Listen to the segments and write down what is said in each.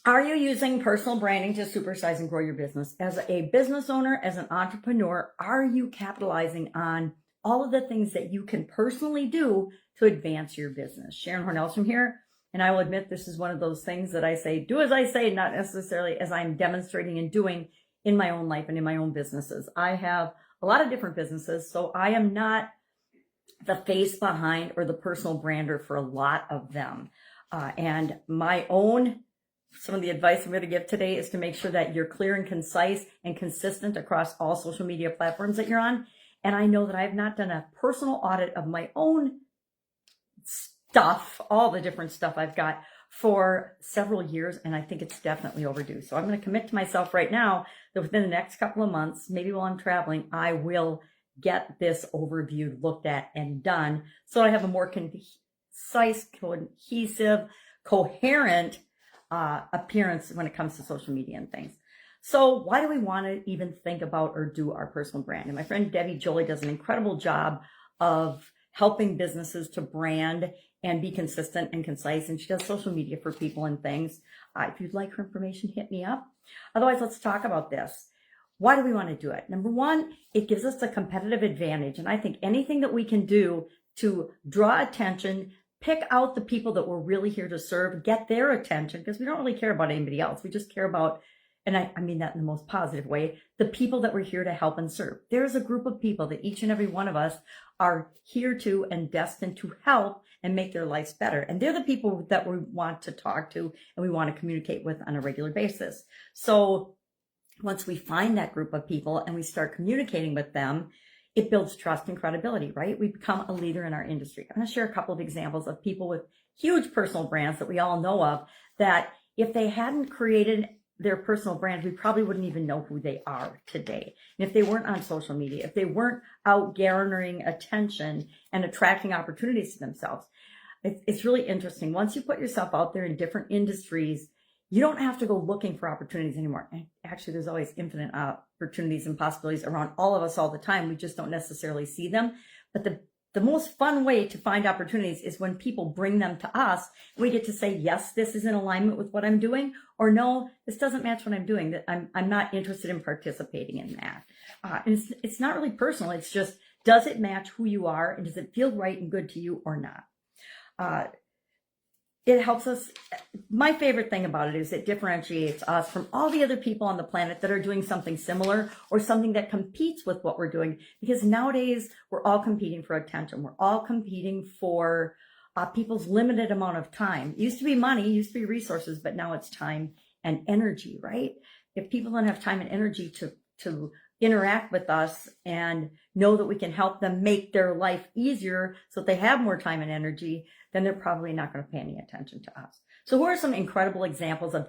Are you using personal branding to supersize and grow your business? As a business owner, as an entrepreneur, are you capitalizing on all of the things that you can personally do to advance your business? Sharon Horne-Ellstrom here, and I will admit this is one of those things that I say, do as I say, not necessarily as I'm demonstrating and doing in my own life and in my own businesses. I have a lot of different businesses, so I am not the face behind or the personal brander for a lot of them. And some of the advice I'm going to give today is to make sure that you're clear and concise and consistent across all social media platforms that you're on. And I know that I have not done a personal audit of my own stuff, all the different stuff I've got, for several years, and I think it's definitely overdue. So I'm going to commit to myself right now that within the next couple of months, maybe while I'm traveling, I will get this overviewed, looked at, and done, so I have a more concise, cohesive, coherent appearance when it comes to social media and things. So why do we want to even think about or do our personal brand? And my friend Debbie Jolie does an incredible job of helping businesses to brand and be consistent and concise. And she does social media for people and things. If you'd like her information, hit me up. Otherwise, let's talk about this. Why do we want to do it? Number one, it gives us a competitive advantage. And I think anything that we can do to draw attention, pick out the people that we're really here to serve, get their attention, because we don't really care about anybody else. We just care about, and I mean that in the most positive way, the people that we're here to help and serve. There's a group of people that each and every one of us are here to and destined to help and make their lives better. And they're the people that we want to talk to and we want to communicate with on a regular basis. So once we find that group of people and we start communicating with them, it builds trust and credibility, right? We become a leader in our industry. I'm going to share a couple of examples of people with huge personal brands that we all know of, that if they hadn't created their personal brand, we probably wouldn't even know who they are today. And if they weren't on social media, if they weren't out garnering attention and attracting opportunities to themselves. It's really interesting. Once you put yourself out there in different industries, you don't have to go looking for opportunities anymore. And actually, there's always infinite opportunities and possibilities around all of us all the time. We just don't necessarily see them. But the most fun way to find opportunities is when people bring them to us. We get to say, yes, this is in alignment with what I'm doing, or no, this doesn't match what I'm doing. That I'm not interested in participating in that. And it's not really personal. It's just, does it match who you are, and does it feel right and good to you or not? It helps us. My favorite thing about it is it differentiates us from all the other people on the planet that are doing something similar or something that competes with what we're doing. Because nowadays we're all competing for attention. We're all competing for people's limited amount of time. It used to be money, it used to be resources, but now it's time and energy, right? If people don't have time and energy to interact with us and know that we can help them make their life easier so that they have more time and energy, then they're probably not going to pay any attention to us. So who are some incredible examples of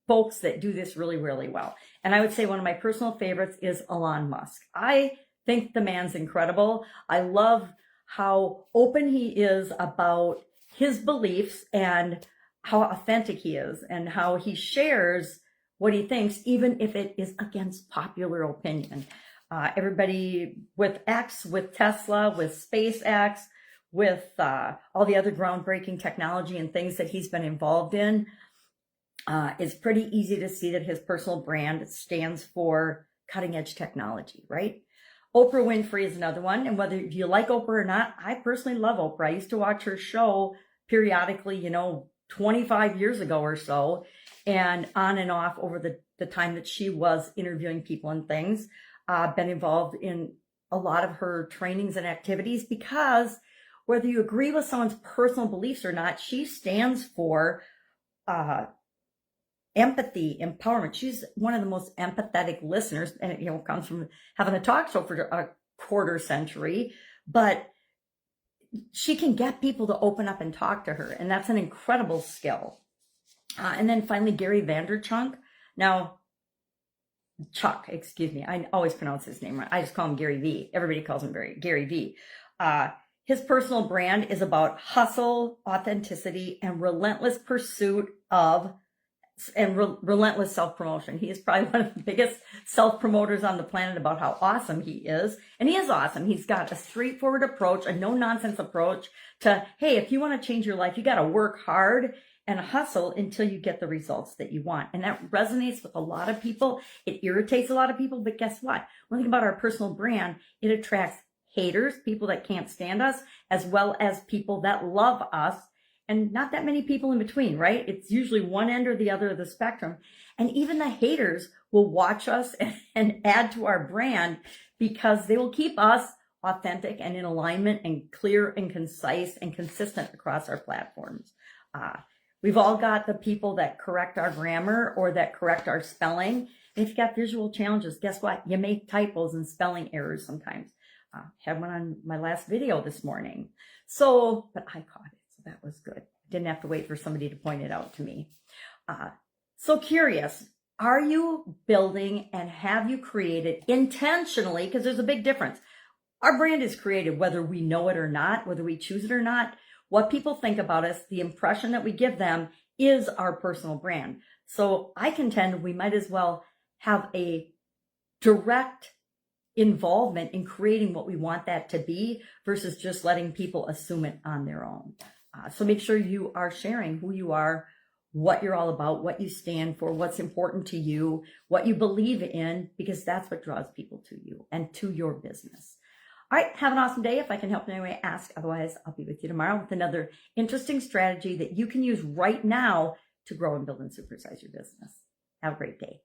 folks that do this really, really well? And I would say one of my personal favorites is Elon Musk. I think the man's incredible. I love how open he is about his beliefs and how authentic he is and how he shares what he thinks, even if it is against popular opinion. Everybody with X, with Tesla, with SpaceX, with all the other groundbreaking technology and things that he's been involved in, it's pretty easy to see that his personal brand stands for cutting edge technology, right? Oprah Winfrey is another one. And whether you like Oprah or not, I personally love Oprah. I used to watch her show periodically, 25 years ago or so, and on and off over the time that she was interviewing people and things. Been involved in a lot of her trainings and activities, because whether you agree with someone's personal beliefs or not, she stands for empathy, empowerment. She's one of the most empathetic listeners, and it comes from having a talk show for a quarter century, but she can get people to open up and talk to her, and that's an incredible skill. And then finally, Gary Vaynerchuk. Now, Chuck, excuse me, I always pronounce his name right. I just call him Gary V. Everybody calls him Gary V. His personal brand is about hustle, authenticity, and relentless pursuit of relentless self-promotion. He is probably one of the biggest self-promoters on the planet about how awesome he is. And he is awesome. He's got a straightforward approach, a no-nonsense approach to, hey, if you want to change your life, you got to work hard and hustle until you get the results that you want. And that resonates with a lot of people. It irritates a lot of people, but guess what? One thing about our personal brand, it attracts haters, people that can't stand us, as well as people that love us, and not that many people in between, right? It's usually one end or the other of the spectrum. And even the haters will watch us and add to our brand because they will keep us authentic and in alignment and clear and concise and consistent across our platforms. We've all got the people that correct our grammar or that correct our spelling. And if you've got visual challenges, guess what? You make typos and spelling errors sometimes. Had one on my last video this morning. But I caught it, so that was good. Didn't have to wait for somebody to point it out to me. So curious, are you building and have you created intentionally, because there's a big difference. Our brand is created whether we know it or not, whether we choose it or not. What people think about us, the impression that we give them is our personal brand. So I contend we might as well have a direct involvement in creating what we want that to be versus just letting people assume it on their own. So make sure you are sharing who you are, what you're all about, what you stand for, what's important to you, what you believe in, because that's what draws people to you and to your business. All right, have an awesome day. If I can help in any way, ask. Otherwise, I'll be with you tomorrow with another interesting strategy that you can use right now to grow and build and supersize your business. Have a great day.